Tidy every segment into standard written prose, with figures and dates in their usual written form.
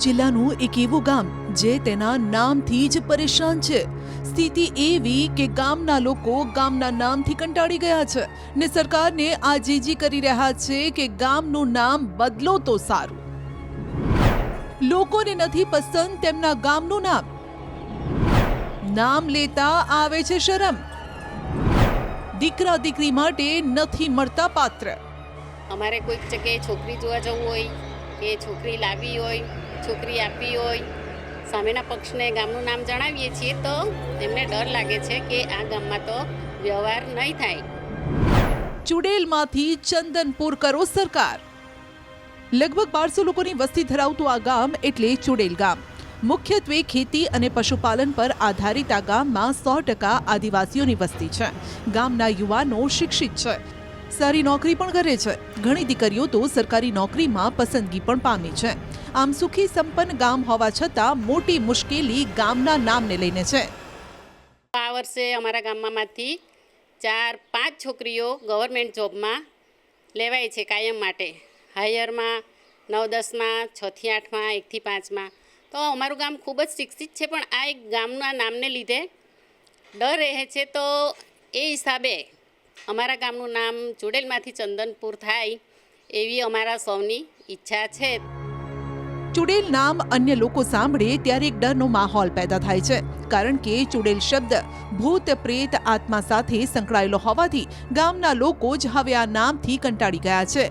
જિલ્લાનું એક એવું ગામ જે તેના નામથી જ પરેશાન છે. સ્થિતિ એવી કે ગામના લોકો ગામના નામથી કંટાળી ગયા છે ને સરકારને આજીજી કરી રહ્યા છે કે ગામનું નામ બદલો તો સારું. લોકોને નથી પસંદ તેમના ગામનું નામ લેતા આવે છે શરમ. દીકરા દીકરી માટે નથી મળતા પાત્ર. અમારે કોઈક જગ્યાએ છોકરી જોવા જવું હોય કે છોકરી લાવવી હોય, છોકરી આપવી હોય, સામેના પક્ષને ગામનું નામ જણાવીએ છીએ તો એમને ડર લાગે છે કે આ ગામમાં તો વ્યવહાર નહીં થાય. ચુડેલમાંથી ચંદનપુર કરો સરકાર. લગભગ 1200 લોકોની વસ્તી ધરાવતું આ ગામ એટલે ચુડેલ ગામ. મુખ્યત્વે ખેતી અને પશુપાલન પર આધારિત આ ગામમાં 100% આદિવાસીઓની વસ્તી છે. ગામના યુવાનો શિક્ષિત છે, સારી નોકરી પણ કરે છે. ઘણી દીકરીઓ તો સરકારી નોકરીમાં પસંદગી પણ પામી છે. આમ સુખી સંપન્ન ગામ હોવા છતાં મોટી મુશ્કેલી ગામના નામને લઈને છે. આ વર્ષે અમારા ગામમાંથી 4-5 છોકરીઓ ગવર્મેન્ટ જોબમાં લેવાય છે કાયમ માટે. હાયરમાં 9-10માં, 6થી 8માં, 1થી 5માં. તો અમારું ગામ ખૂબ જ શિક્ષિત છે, પણ આ એક ગામના નામને લીધે ડર રહે છે. તો એ હિસાબે અમારા ગામનું નામ ચુડેલમાંથી ચંદનપુર થાય એવી અમારા સૌની ઈચ્છા છે. ચુડેલ નામ અન્ય લોકો સાંભળે ત્યારે એક ડરનો માહોલ પેદા થાય છે, કારણ કે ચુડેલ શબ્દ ભૂત પ્રેત આત્મા સાથે સંકળાયેલો હોવાથી ગામના લોકો જ હવે આ નામથી કંટાળી ગયા છે.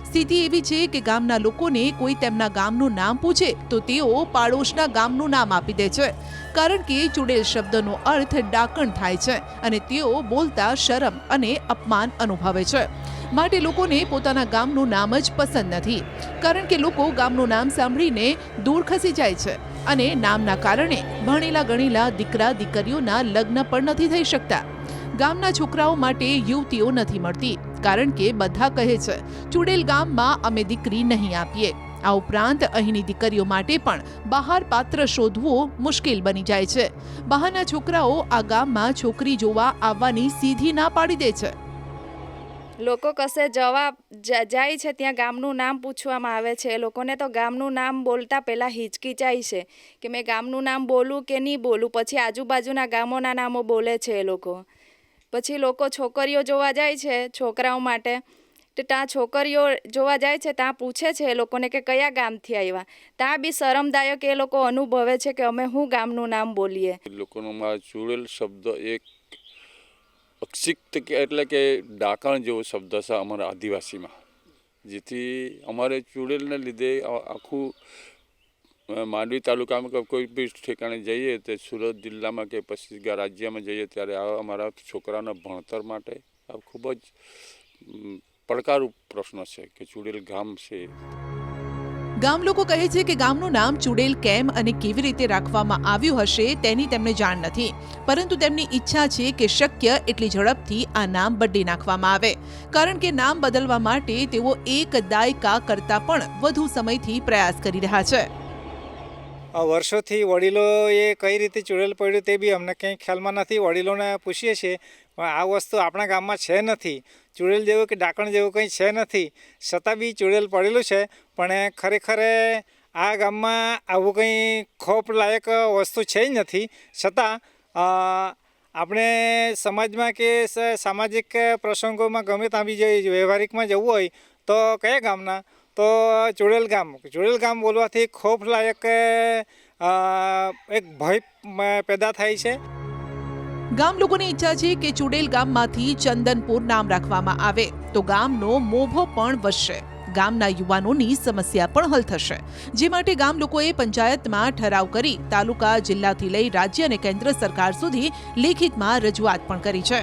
સ્થિતિ એવી છે કે ગામના લોકોને કોઈ તેમના ગામનું નામ પૂછે તો તેઓ પાડોશના ગામનું નામ આપી દે છે, કારણ કે ચુડેલ શબ્દનો અર્થ ડાકણ થાય છે અને તેઓ બોલતા શરમ અને અપમાન અનુભવે છે. માટે લોકોને પોતાના ગામનું નામ જ પસંદ નથી, કારણ કે લોકો ગામનું નામ સાંભળીને દૂર ખસી જાય છે અને નામના કારણે ભણેલા ગણેલા દીકરા દીકરીઓના લગ્ન પણ નથી થઈ શકતા. ગામના છોકરાઓ માટે યુવતીઓ નથી મળતી, કારણ કે બધા કહે છે ચુડેલ ગામમાં અમે દીકરી નહીં આપીએ. આ ઉપરાંત અહીંની દીકરીઓ માટે પણ બહાર પાત્ર શોધવું મુશ્કેલ બની જાય છે. બહારના છોકરાઓ આ ગામમાં છોકરી જોવા આવવાની સીધી ના પાડી દે છે. લોકો કશે જાય છે ત્યાં ગામનું નામ પૂછવામાં આવે છે. એ લોકોને તો ગામનું નામ બોલતા પહેલાં હિચકિચાય છે કે મેં ગામનું નામ બોલું કે નહીં બોલું. પછી આજુબાજુના ગામોના નામો બોલે છે એ લોકો. પછી લોકો છોકરીઓ જોવા જાય છે છોકરાઓ માટે, તો ત્યાં છોકરીઓ જોવા જાય છે ત્યાં પૂછે છે એ લોકોને કે કયા ગામથી આવ્યા. ત્યાં બી શરમદાયક એ લોકો અનુભવે છે કે અમે શું ગામનું નામ બોલીએ. લોકોનો ચુડેલ શબ્દ એક અક્ષિક્ત એટલે કે ડાકણ જેવો શબ્દ છે અમારા આદિવાસીમાં, જેથી અમારે ચુડેલને લીધે આખું માંડવી તાલુકામાં કોઈ બી ઠેકાણે જઈએ તો સુરત જિલ્લામાં કે પછી રાજ્યમાં જઈએ ત્યારે અમારા છોકરાના ભણતર માટે આ ખૂબ જ પડકારરૂપ પ્રશ્ન છે કે ચુડેલ ગામ છે. ગામ લોકો કહે છે કે ગામનું નામ ચુડેલ કેમ અને કેવી રીતે રાખવામાં આવ્યું હશે તેની તેમને જાણ નથી, પરંતુ તેમની ઈચ્છા છે કે શક્ય એટલી ઝડપથી આ નામ બદલી નાખવામાં આવે, કારણ કે નામ બદલવા માટે તેઓ 1 દાયકા કરતાં પણ વધુ સમયથી પ્રયાસ કરી રહ્યા છે. વર્ષોથી વડીલોએ કઈ રીતે ચુડેલ પડ્યું તે બી અમને કંઈ ખ્યાલમાં નથી. વડીલોને પૂછીએ છીએ પણ આ વસ્તુ આપણા ગામમાં છે નથી. ચુડેલ જેવું કે ડાકણ જેવું કંઈ છે નથી, છતાં બી ચુડેલ પડેલું છે. પણ ખરેખર આ ગામમાં આવું કંઈ ખોફ લાયક વસ્તુ છે જ નથી. છતાં આપણે સમાજમાં કે સામાજિક પ્રસંગોમાં ગમે ત્યાં બી વ્યવહારિકમાં જવું હોય તો કયા ગામના તો ચુડેલ ગામ બોલવાથી ખોફ લાયક એક ભય પેદા થાય છે. ગામ લોકોની ઈચ્છા છે કે ચુડેલ ગામમાંથી ચંદનપુર નામ રાખવામાં આવે તો ગામનો મોભો પણ વધશે, ગામના યુવાનોની સમસ્યા પણ હલ થશે. જે માટે ગામ લોકોએ પંચાયતમાં ઠરાવ કરી તાલુકા જિલ્લાથી લઈ રાજ્ય અને કેન્દ્ર સરકાર સુધી લેખિતમાં રજૂઆત પણ કરી છે.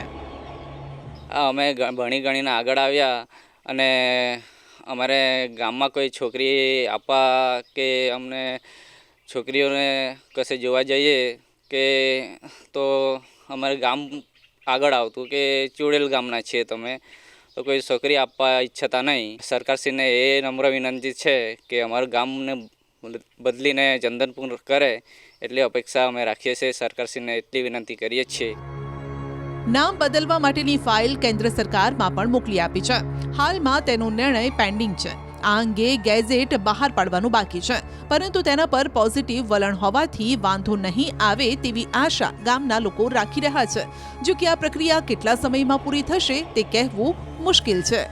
અમે ભણી ગણીને આગળ આવ્યા અને અમારે ગામમાં કોઈ છોકરી આપવા કે અમને છોકરીઓને કશે જોવા જઈએ કે તો અમારે ગામ આગળ આવતું કે ચુડેલ ગામના છીએ તમે, તો કોઈ છોકરી આપવા ઈચ્છતા નહીં. સરકારશ્રીને એ નમ્ર વિનંતી છે કે અમારું ગામને બદલીને ચંદનપુર કરે એટલી અપેક્ષા અમે રાખીએ છીએ. સરકારશ્રીને એટલી વિનંતી કરીએ છીએ. નામ બદલવા માટેની ફાઇલ કેન્દ્ર સરકારમાં પણ મોકલી આપી છે. હાલમાં તેનો નિર્ણય પેન્ડિંગ છે. આ અંગે ગેઝેટ બહાર પાડવાનું બાકી છે, પરંતુ તેના પર પોઝિટિવ વલણ હોવાથી વાંધો નહીં આવે તેવી આશા ગામના લોકો રાખી રહ્યા છે. જો કે આ પ્રક્રિયા કેટલા સમયમાં પૂરી થશે તે કહેવું મુશ્કેલ છે.